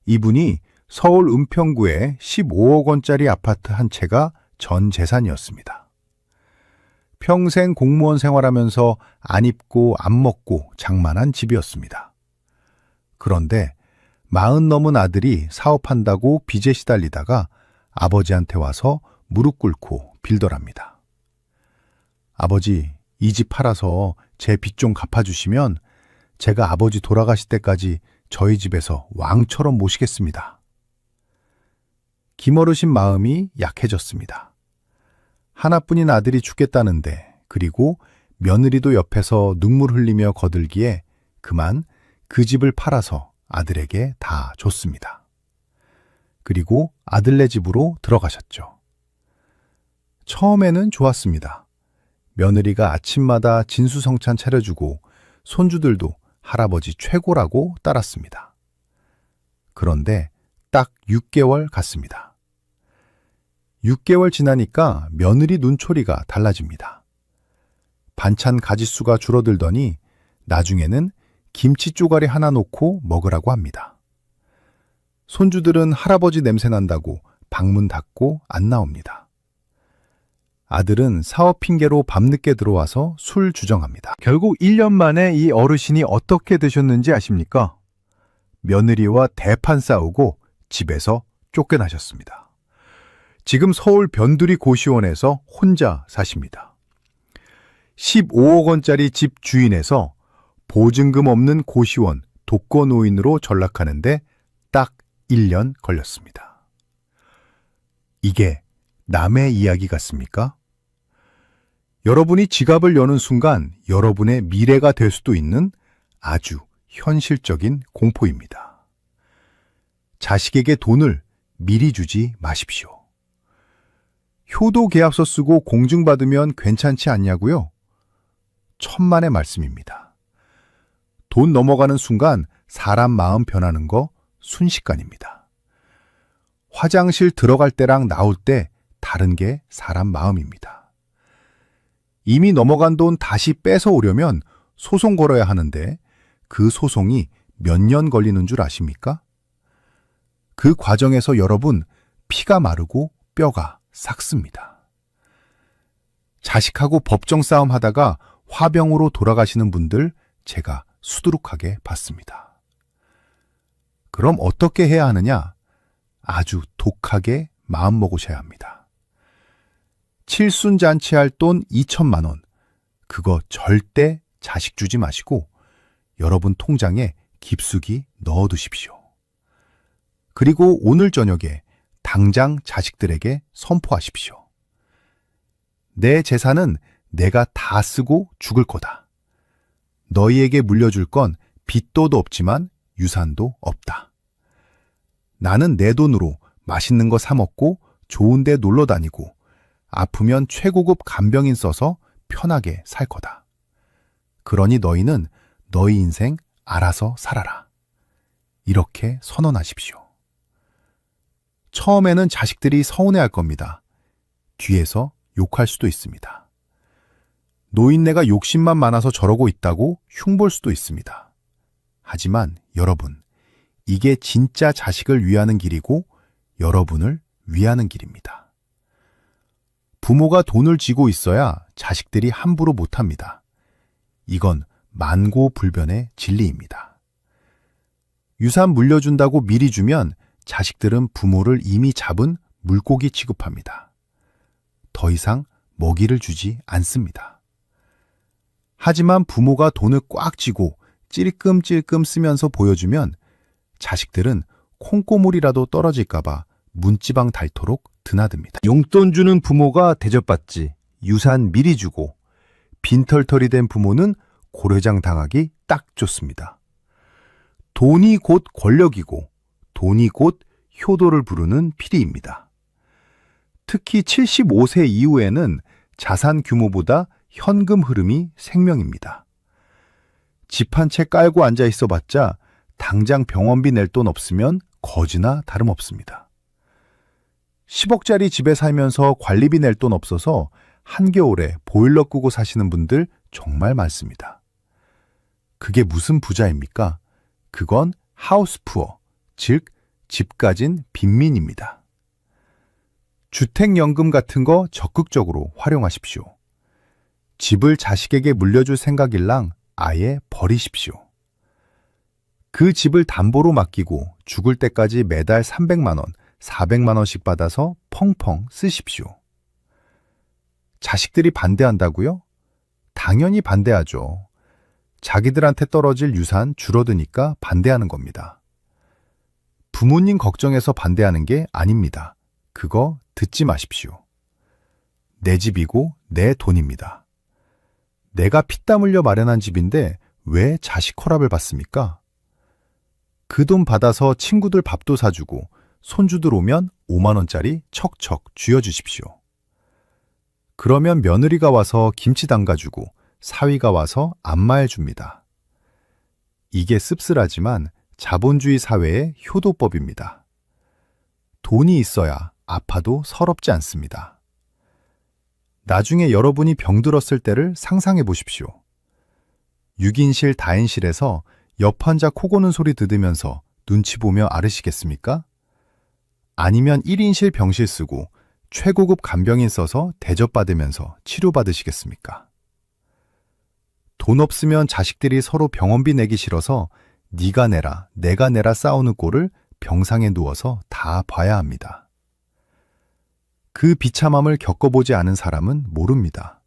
이분이 서울 은평구에 15억 원짜리 아파트 한 채가 전 재산이었습니다. 평생 공무원 생활하면서 안 입고 안 먹고 장만한 집이었습니다. 그런데 40 넘은 아들이 사업한다고 빚에 시달리다가 아버지한테 와서 무릎 꿇고 빌더랍니다. 아버지, 이 집 팔아서 제 빚 좀 갚아주시면 제가 아버지 돌아가실 때까지 저희 집에서 왕처럼 모시겠습니다. 김어르신 마음이 약해졌습니다. 하나뿐인 아들이 죽겠다는데, 그리고 며느리도 옆에서 눈물 흘리며 거들기에 그만 그 집을 팔아서 아들에게 다 줬습니다. 그리고 아들네 집으로 들어가셨죠. 처음에는 좋았습니다. 며느리가 아침마다 진수성찬 차려주고 손주들도 할아버지 최고라고 따랐습니다. 그런데 딱 6개월 갔습니다. 6개월 지나니까 며느리 눈초리가 달라집니다. 반찬 가짓수가 줄어들더니 나중에는 김치 쪼가리 하나 놓고 먹으라고 합니다. 손주들은 할아버지 냄새 난다고 방문 닫고 안 나옵니다. 아들은 사업 핑계로 밤늦게 들어와서 술 주정합니다. 결국 1년 만에 이 어르신이 어떻게 되셨는지 아십니까? 며느리와 대판 싸우고 집에서 쫓겨나셨습니다. 지금 서울 변두리 고시원에서 혼자 사십니다. 15억 원짜리 집 주인에서 보증금 없는 고시원 독거노인으로 전락하는데 딱 1년 걸렸습니다. 이게 남의 이야기 같습니까? 여러분이 지갑을 여는 순간 여러분의 미래가 될 수도 있는 아주 현실적인 공포입니다. 자식에게 돈을 미리 주지 마십시오. 효도 계약서 쓰고 공증받으면 괜찮지 않냐고요? 천만의 말씀입니다. 돈 넘어가는 순간 사람 마음 변하는 거 순식간입니다. 화장실 들어갈 때랑 나올 때 다른 게 사람 마음입니다. 이미 넘어간 돈 다시 뺏어 오려면 소송 걸어야 하는데 그 소송이 몇 년 걸리는 줄 아십니까? 그 과정에서 여러분 피가 마르고 뼈가 삭습니다. 자식하고 법정 싸움 하다가 화병으로 돌아가시는 분들 제가 수두룩하게 봤습니다. 그럼 어떻게 해야 하느냐? 아주 독하게 마음먹으셔야 합니다. 칠순잔치할 돈 2천만 원, 그거 절대 자식 주지 마시고 여러분 통장에 깊숙이 넣어두십시오. 그리고 오늘 저녁에 당장 자식들에게 선포하십시오. 내 재산은 내가 다 쓰고 죽을 거다. 너희에게 물려줄 건 빚도도 없지만 유산도 없다. 나는 내 돈으로 맛있는 거 사 먹고 좋은 데 놀러 다니고 아프면 최고급 간병인 써서 편하게 살 거다. 그러니 너희는 너희 인생 알아서 살아라. 이렇게 선언하십시오. 처음에는 자식들이 서운해할 겁니다. 뒤에서 욕할 수도 있습니다. 노인네가 욕심만 많아서 저러고 있다고 흉볼 수도 있습니다. 하지만 여러분, 이게 진짜 자식을 위하는 길이고 여러분을 위하는 길입니다. 부모가 돈을 쥐고 있어야 자식들이 함부로 못합니다. 이건 만고불변의 진리입니다. 유산 물려준다고 미리 주면 자식들은 부모를 이미 잡은 물고기 취급합니다. 더 이상 먹이를 주지 않습니다. 하지만 부모가 돈을 꽉 쥐고 찔끔찔끔 쓰면서 보여주면 자식들은 콩고물이라도 떨어질까봐 문지방 닳도록 드나듭니다. 용돈 주는 부모가 대접받지 유산 미리 주고 빈털털이 된 부모는 고려장 당하기 딱 좋습니다. 돈이 곧 권력이고 돈이 곧 효도를 부르는 피리입니다. 특히 75세 이후에는 자산 규모보다 현금 흐름이 생명입니다. 집 한 채 깔고 앉아 있어봤자 당장 병원비 낼 돈 없으면 거지나 다름없습니다. 10억짜리 집에 살면서 관리비 낼 돈 없어서 한겨울에 보일러 끄고 사시는 분들 정말 많습니다. 그게 무슨 부자입니까? 그건 하우스푸어, 즉 집 가진 빈민입니다. 주택연금 같은 거 적극적으로 활용하십시오. 집을 자식에게 물려줄 생각일랑 아예 버리십시오. 그 집을 담보로 맡기고 죽을 때까지 매달 300만 원, 400만 원씩 받아서 펑펑 쓰십시오. 자식들이 반대한다고요? 당연히 반대하죠. 자기들한테 떨어질 유산 줄어드니까 반대하는 겁니다. 부모님 걱정해서 반대하는 게 아닙니다. 그거 듣지 마십시오. 내 집이고 내 돈입니다. 내가 피땀 흘려 마련한 집인데 왜 자식 허락을 받습니까? 그 돈 받아서 친구들 밥도 사주고 손주들 오면 5만 원짜리 척척 쥐어주십시오. 그러면 며느리가 와서 김치 담가주고 사위가 와서 안마해줍니다. 이게 씁쓸하지만 자본주의 사회의 효도법입니다. 돈이 있어야 아파도 서럽지 않습니다. 나중에 여러분이 병들었을 때를 상상해 보십시오. 6인실 다인실에서 옆 환자 코 고는 소리 들으면서 눈치 보며 앓으시겠습니까? 아니면 1인실 병실 쓰고 최고급 간병인 써서 대접받으면서 치료받으시겠습니까? 돈 없으면 자식들이 서로 병원비 내기 싫어서 네가 내라, 내가 내라 싸우는 꼴을 병상에 누워서 다 봐야 합니다. 그 비참함을 겪어보지 않은 사람은 모릅니다.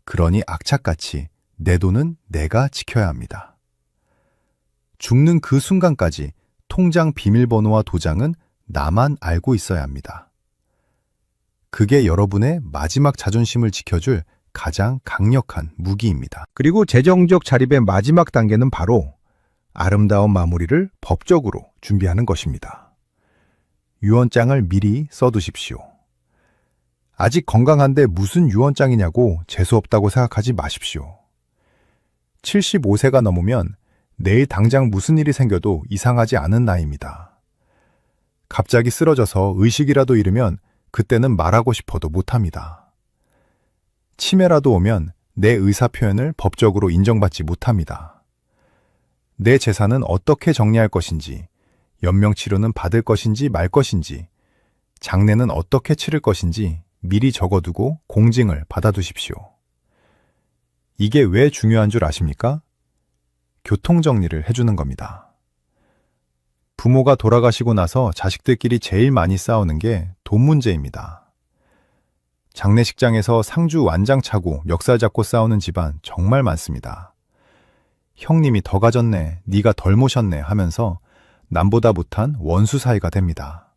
그러니 악착같이 내 돈은 내가 지켜야 합니다. 죽는 그 순간까지 통장 비밀번호와 도장은 나만 알고 있어야 합니다. 그게 여러분의 마지막 자존심을 지켜줄 가장 강력한 무기입니다. 그리고 재정적 자립의 마지막 단계는 바로 아름다운 마무리를 법적으로 준비하는 것입니다. 유언장을 미리 써두십시오. 아직 건강한데 무슨 유언장이냐고 재수없다고 생각하지 마십시오. 75세가 넘으면 내일 당장 무슨 일이 생겨도 이상하지 않은 나이입니다. 갑자기 쓰러져서 의식이라도 잃으면 그때는 말하고 싶어도 못합니다. 치매라도 오면 내 의사 표현을 법적으로 인정받지 못합니다. 내 재산은 어떻게 정리할 것인지, 연명치료는 받을 것인지 말 것인지, 장례는 어떻게 치를 것인지 미리 적어두고 공증을 받아두십시오. 이게 왜 중요한 줄 아십니까? 교통정리를 해주는 겁니다. 부모가 돌아가시고 나서 자식들끼리 제일 많이 싸우는 게 돈 문제입니다. 장례식장에서 상주 완장 차고 멱살 잡고 싸우는 집안 정말 많습니다. 형님이 더 가졌네, 네가 덜 모셨네 하면서 남보다 못한 원수 사이가 됩니다.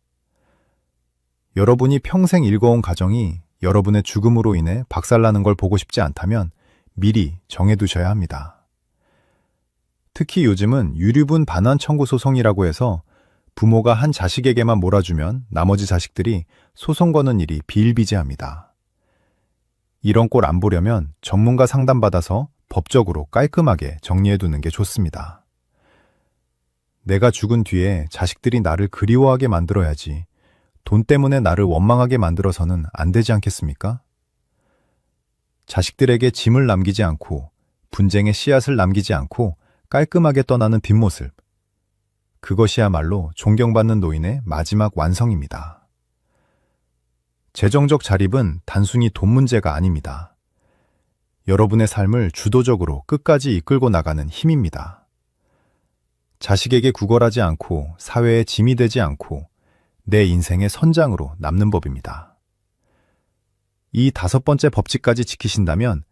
여러분이 평생 일궈온 가정이 여러분의 죽음으로 인해 박살나는 걸 보고 싶지 않다면 미리 정해두셔야 합니다. 특히 요즘은 유류분 반환 청구 소송이라고 해서 부모가 한 자식에게만 몰아주면 나머지 자식들이 소송 거는 일이 비일비재합니다. 이런 꼴 안 보려면 전문가 상담받아서 법적으로 깔끔하게 정리해두는 게 좋습니다. 내가 죽은 뒤에 자식들이 나를 그리워하게 만들어야지 돈 때문에 나를 원망하게 만들어서는 안 되지 않겠습니까? 자식들에게 짐을 남기지 않고 분쟁의 씨앗을 남기지 않고 깔끔하게 떠나는 뒷모습. 그것이야말로 존경받는 노인의 마지막 완성입니다. 재정적 자립은 단순히 돈 문제가 아닙니다. 여러분의 삶을 주도적으로 끝까지 이끌고 나가는 힘입니다. 자식에게 구걸하지 않고 사회에 짐이 되지 않고 내 인생의 선장으로 남는 법입니다. 이 5번째 법칙까지 지키신다면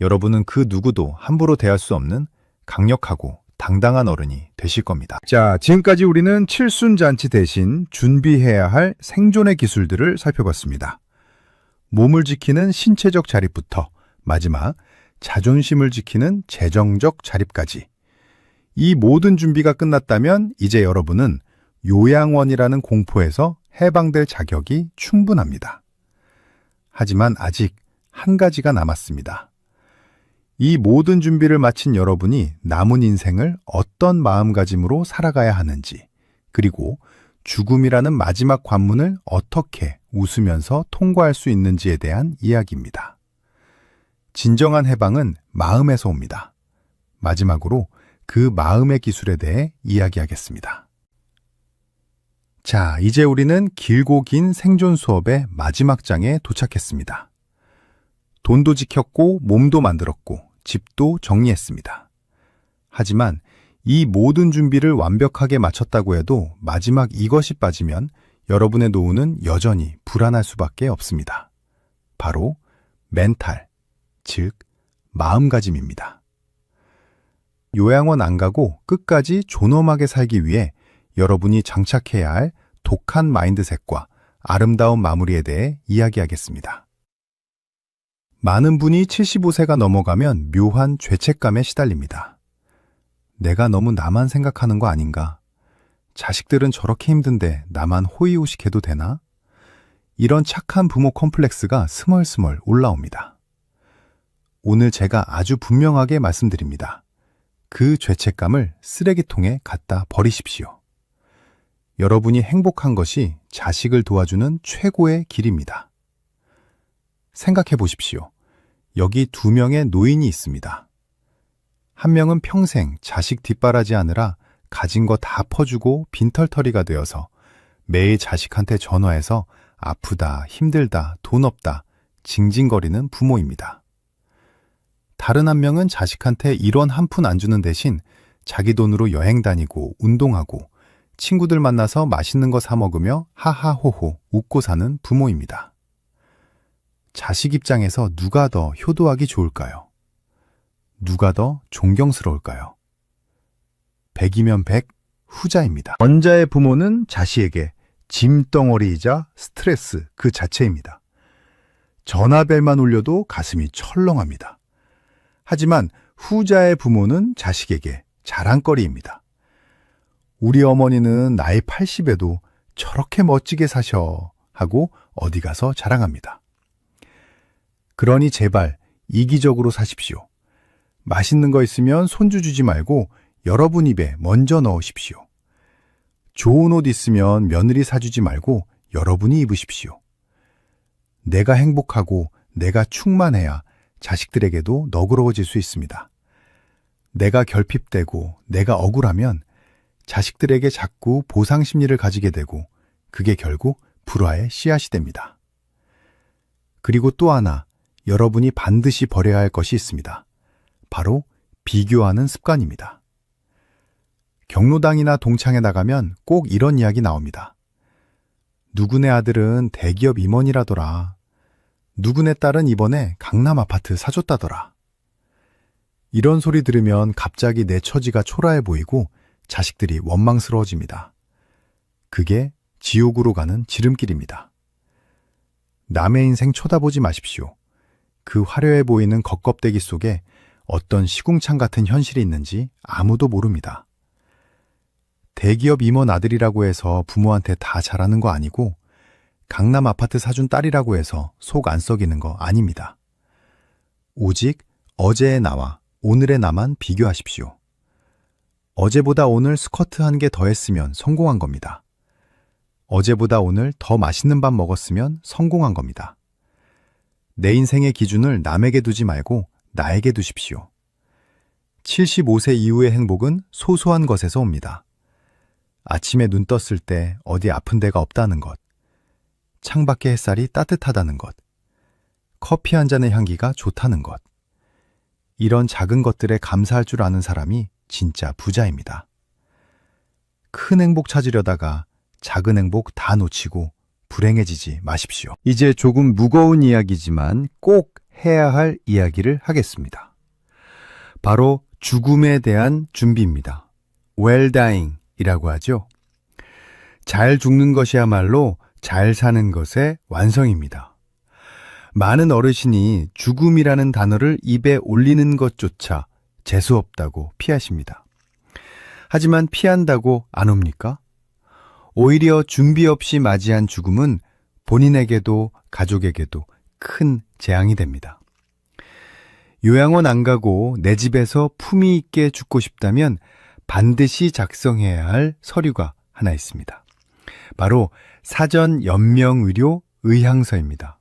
여러분은 그 누구도 함부로 대할 수 없는 강력하고 당당한 어른이 되실 겁니다. 자, 지금까지 우리는 칠순잔치 대신 준비해야 할 생존의 기술들을 살펴봤습니다. 몸을 지키는 신체적 자립부터 마지막 자존심을 지키는 재정적 자립까지. 이 모든 준비가 끝났다면 이제 여러분은 요양원이라는 공포에서 해방될 자격이 충분합니다. 하지만 아직 한 가지가 남았습니다. 이 모든 준비를 마친 여러분이 남은 인생을 어떤 마음가짐으로 살아가야 하는지, 그리고 죽음이라는 마지막 관문을 어떻게 웃으면서 통과할 수 있는지에 대한 이야기입니다. 진정한 해방은 마음에서 옵니다. 마지막으로 그 마음의 기술에 대해 이야기하겠습니다. 자, 이제 우리는 길고 긴 생존 수업의 마지막 장에 도착했습니다. 돈도 지켰고 몸도 만들었고 집도 정리했습니다. 하지만 이 모든 준비를 완벽하게 마쳤다고 해도 마지막 이것이 빠지면 여러분의 노후는 여전히 불안할 수밖에 없습니다. 바로 멘탈, 즉 마음가짐입니다. 요양원 안 가고 끝까지 존엄하게 살기 위해 여러분이 장착해야 할 독한 마인드셋과 아름다운 마무리에 대해 이야기하겠습니다. 많은 분이 75세가 넘어가면 묘한 죄책감에 시달립니다. 내가 너무 나만 생각하는 거 아닌가? 자식들은 저렇게 힘든데 나만 호의호식해도 되나? 이런 착한 부모 컴플렉스가 스멀스멀 올라옵니다. 오늘 제가 아주 분명하게 말씀드립니다. 그 죄책감을 쓰레기통에 갖다 버리십시오. 여러분이 행복한 것이 자식을 도와주는 최고의 길입니다. 생각해 보십시오. 여기 2명의 노인이 있습니다. 한 명은 평생 자식 뒷바라지 하느라 가진 거 다 퍼주고 빈털터리가 되어서 매일 자식한테 전화해서 아프다, 힘들다, 돈 없다, 징징거리는 부모입니다. 다른 한 명은 자식한테 1원 한 푼 안 주는 대신 자기 돈으로 여행 다니고 운동하고 친구들 만나서 맛있는 거 사 먹으며 하하호호 웃고 사는 부모입니다. 자식 입장에서 누가 더 효도하기 좋을까요? 누가 더 존경스러울까요? 100이면 100, 후자입니다. 원자의 부모는 자식에게 짐덩어리이자 스트레스 그 자체입니다. 전화벨만 울려도 가슴이 철렁합니다. 하지만 후자의 부모는 자식에게 자랑거리입니다. 우리 어머니는 나이 80에도 저렇게 멋지게 사셔 하고 어디 가서 자랑합니다. 그러니 제발 이기적으로 사십시오. 맛있는 거 있으면 손주 주지 말고 여러분 입에 먼저 넣으십시오. 좋은 옷 있으면 며느리 사주지 말고 여러분이 입으십시오. 내가 행복하고 내가 충만해야 자식들에게도 너그러워질 수 있습니다. 내가 결핍되고 내가 억울하면 자식들에게 자꾸 보상 심리를 가지게 되고 그게 결국 불화의 씨앗이 됩니다. 그리고 또 하나 여러분이 반드시 버려야 할 것이 있습니다. 바로 비교하는 습관입니다. 경로당이나 동창회 나가면 꼭 이런 이야기 나옵니다. 누구네 아들은 대기업 임원이라더라. 누구네 딸은 이번에 강남 아파트 사줬다더라. 이런 소리 들으면 갑자기 내 처지가 초라해 보이고 자식들이 원망스러워집니다. 그게 지옥으로 가는 지름길입니다. 남의 인생 쳐다보지 마십시오. 그 화려해 보이는 겉껍데기 속에 어떤 시궁창 같은 현실이 있는지 아무도 모릅니다. 대기업 임원 아들이라고 해서 부모한테 다 잘하는 거 아니고 강남 아파트 사준 딸이라고 해서 속 안 썩이는 거 아닙니다. 오직 어제의 나와 오늘의 나만 비교하십시오. 어제보다 오늘 스쿼트 1개 더 했으면 성공한 겁니다. 어제보다 오늘 더 맛있는 밥 먹었으면 성공한 겁니다. 내 인생의 기준을 남에게 두지 말고 나에게 두십시오. 75세 이후의 행복은 소소한 것에서 옵니다. 아침에 눈 떴을 때 어디 아픈 데가 없다는 것, 창밖의 햇살이 따뜻하다는 것, 커피 한 잔의 향기가 좋다는 것, 이런 작은 것들에 감사할 줄 아는 사람이 진짜 부자입니다. 큰 행복 찾으려다가 작은 행복 다 놓치고 불행해지지 마십시오. 이제 조금 무거운 이야기지만 꼭 해야 할 이야기를 하겠습니다. 바로 죽음에 대한 준비입니다. well dying 이라고 하죠. 잘 죽는 것이야말로 잘 사는 것의 완성입니다. 많은 어르신이 죽음이라는 단어를 입에 올리는 것조차 재수없다고 피하십니다. 하지만 피한다고 안 옵니까? 오히려 준비 없이 맞이한 죽음은 본인에게도 가족에게도 큰 재앙이 됩니다. 요양원 안 가고 내 집에서 품위 있게 죽고 싶다면 반드시 작성해야 할 서류가 하나 있습니다. 바로 사전 연명의료 의향서입니다.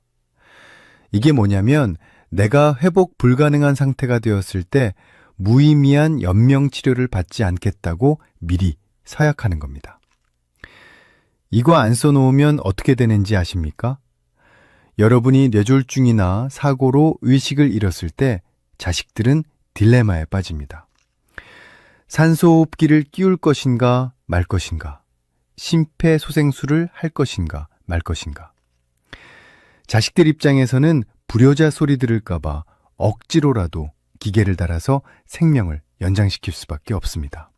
이게 뭐냐면 내가 회복 불가능한 상태가 되었을 때 무의미한 연명 치료를 받지 않겠다고 미리 서약하는 겁니다. 이거 안 써놓으면 어떻게 되는지 아십니까? 여러분이 뇌졸중이나 사고로 의식을 잃었을 때 자식들은 딜레마에 빠집니다. 산소호흡기를 끼울 것인가 말 것인가, 심폐소생술을 할 것인가 말 것인가. 자식들 입장에서는 불효자 소리 들을까봐 억지로라도 기계를 달아서 생명을 연장시킬 수밖에 없습니다.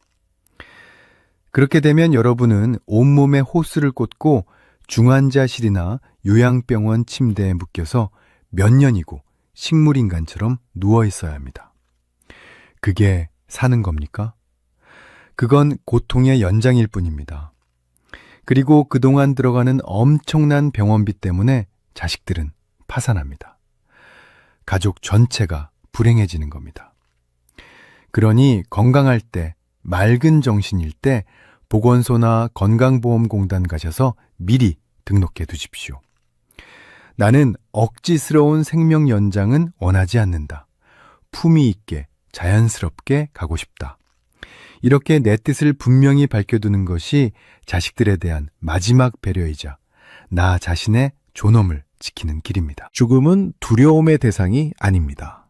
그렇게 되면 여러분은 온몸에 호스를 꽂고 중환자실이나 요양병원 침대에 묶여서 몇 년이고 식물인간처럼 누워 있어야 합니다. 그게 사는 겁니까? 그건 고통의 연장일 뿐입니다. 그리고 그동안 들어가는 엄청난 병원비 때문에 자식들은 파산합니다. 가족 전체가 불행해지는 겁니다. 그러니 건강할 때, 맑은 정신일 때 보건소나 건강보험공단 가셔서 미리 등록해 두십시오. 나는 억지스러운 생명 연장은 원하지 않는다. 품위 있게 자연스럽게 가고 싶다. 이렇게 내 뜻을 분명히 밝혀두는 것이 자식들에 대한 마지막 배려이자 나 자신의 존엄을 지키는 길입니다. 죽음은 두려움의 대상이 아닙니다.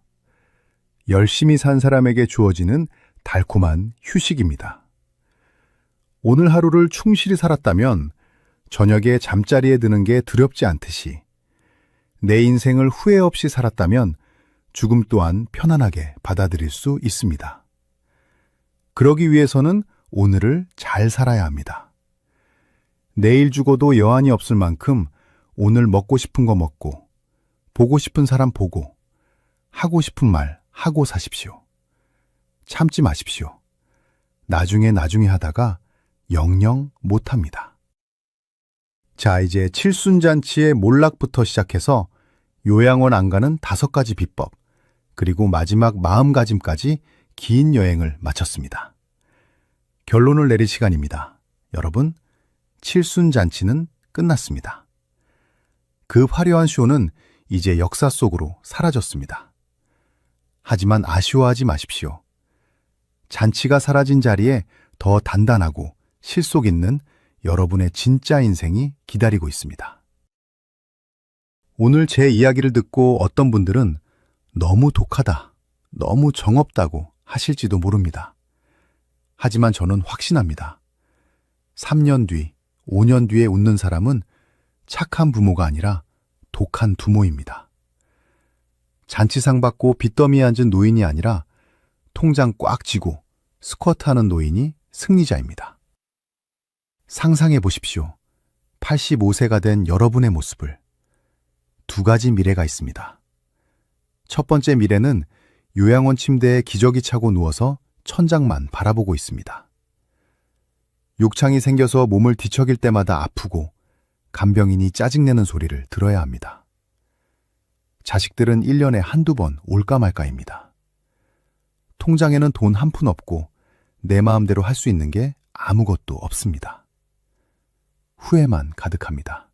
열심히 산 사람에게 주어지는 달콤한 휴식입니다. 오늘 하루를 충실히 살았다면 저녁에 잠자리에 드는 게 두렵지 않듯이 내 인생을 후회 없이 살았다면 죽음 또한 편안하게 받아들일 수 있습니다. 그러기 위해서는 오늘을 잘 살아야 합니다. 내일 죽어도 여한이 없을 만큼 오늘 먹고 싶은 거 먹고, 보고 싶은 사람 보고, 하고 싶은 말 하고 사십시오. 참지 마십시오. 나중에 하다가 영영 못합니다. 자, 이제 칠순잔치의 몰락부터 시작해서 요양원 안 가는 5가지 비법, 그리고 마지막 마음가짐까지 긴 여행을 마쳤습니다. 결론을 내릴 시간입니다. 여러분, 칠순잔치는 끝났습니다. 그 화려한 쇼는 이제 역사 속으로 사라졌습니다. 하지만 아쉬워하지 마십시오. 잔치가 사라진 자리에 더 단단하고 실속 있는 여러분의 진짜 인생이 기다리고 있습니다. 오늘 제 이야기를 듣고 어떤 분들은 너무 독하다, 너무 정없다고 하실지도 모릅니다. 하지만 저는 확신합니다. 3년 뒤, 5년 뒤에 웃는 사람은 착한 부모가 아니라 독한 두모입니다. 잔치상 받고 빚더미에 앉은 노인이 아니라 통장 꽉 쥐고 스쿼트하는 노인이 승리자입니다. 상상해 보십시오. 85세가 된 여러분의 모습을. 2가지 미래가 있습니다. 첫 번째 미래는 요양원 침대에 기저귀 차고 누워서 천장만 바라보고 있습니다. 욕창이 생겨서 몸을 뒤척일 때마다 아프고 간병인이 짜증내는 소리를 들어야 합니다. 자식들은 1년에 한두 번 올까 말까입니다. 통장에는 돈 한 푼 없고 내 마음대로 할 수 있는 게 아무것도 없습니다. 후회만 가득합니다.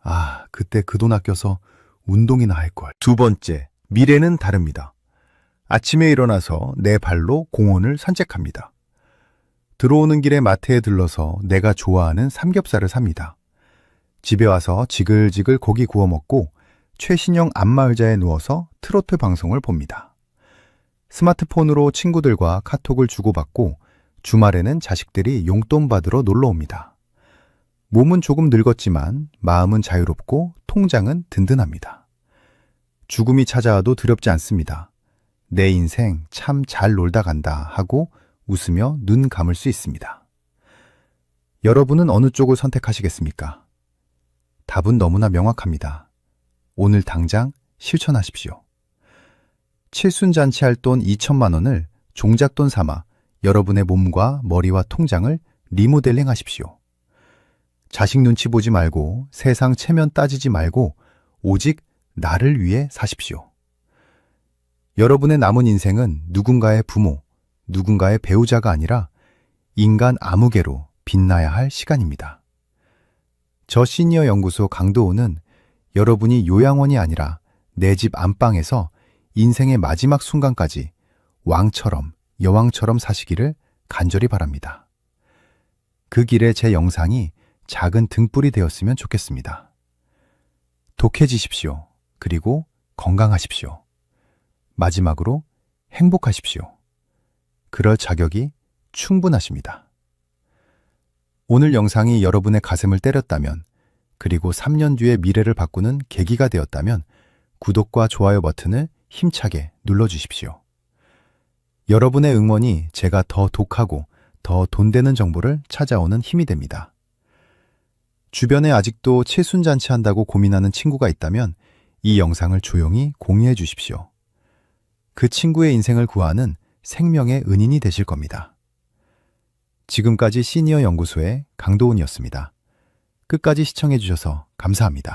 아, 그때 그 돈 아껴서 운동이나 할걸. 2번째, 미래는 다릅니다. 아침에 일어나서 내 발로 공원을 산책합니다. 들어오는 길에 마트에 들러서 내가 좋아하는 삼겹살을 삽니다. 집에 와서 지글지글 고기 구워 먹고 최신형 안마의자에 누워서 트로트 방송을 봅니다. 스마트폰으로 친구들과 카톡을 주고받고 주말에는 자식들이 용돈 받으러 놀러 옵니다. 몸은 조금 늙었지만 마음은 자유롭고 통장은 든든합니다. 죽음이 찾아와도 두렵지 않습니다. 내 인생 참 잘 놀다 간다 하고 웃으며 눈 감을 수 있습니다. 여러분은 어느 쪽을 선택하시겠습니까? 답은 너무나 명확합니다. 오늘 당장 실천하십시오. 칠순잔치할 돈 2천만 원을 종잣돈 삼아 여러분의 몸과 머리와 통장을 리모델링 하십시오. 자식 눈치 보지 말고 세상 체면 따지지 말고 오직 나를 위해 사십시오. 여러분의 남은 인생은 누군가의 부모, 누군가의 배우자가 아니라 인간 아무개로 빛나야 할 시간입니다. 저 시니어 연구소 강도우는 여러분이 요양원이 아니라 내 집 안방에서 인생의 마지막 순간까지 왕처럼 여왕처럼 사시기를 간절히 바랍니다. 그 길에 제 영상이 작은 등불이 되었으면 좋겠습니다. 독해지십시오. 그리고 건강하십시오. 마지막으로 행복하십시오. 그럴 자격이 충분하십니다. 오늘 영상이 여러분의 가슴을 때렸다면, 그리고 3년 뒤의 미래를 바꾸는 계기가 되었다면 구독과 좋아요 버튼을 힘차게 눌러주십시오. 여러분의 응원이 제가 더 독하고 더 돈 되는 정보를 찾아오는 힘이 됩니다. 주변에 아직도 칠순잔치 한다고 고민하는 친구가 있다면 이 영상을 조용히 공유해 주십시오. 그 친구의 인생을 구하는 생명의 은인이 되실 겁니다. 지금까지 시니어 연구소의 강도훈이었습니다. 끝까지 시청해 주셔서 감사합니다.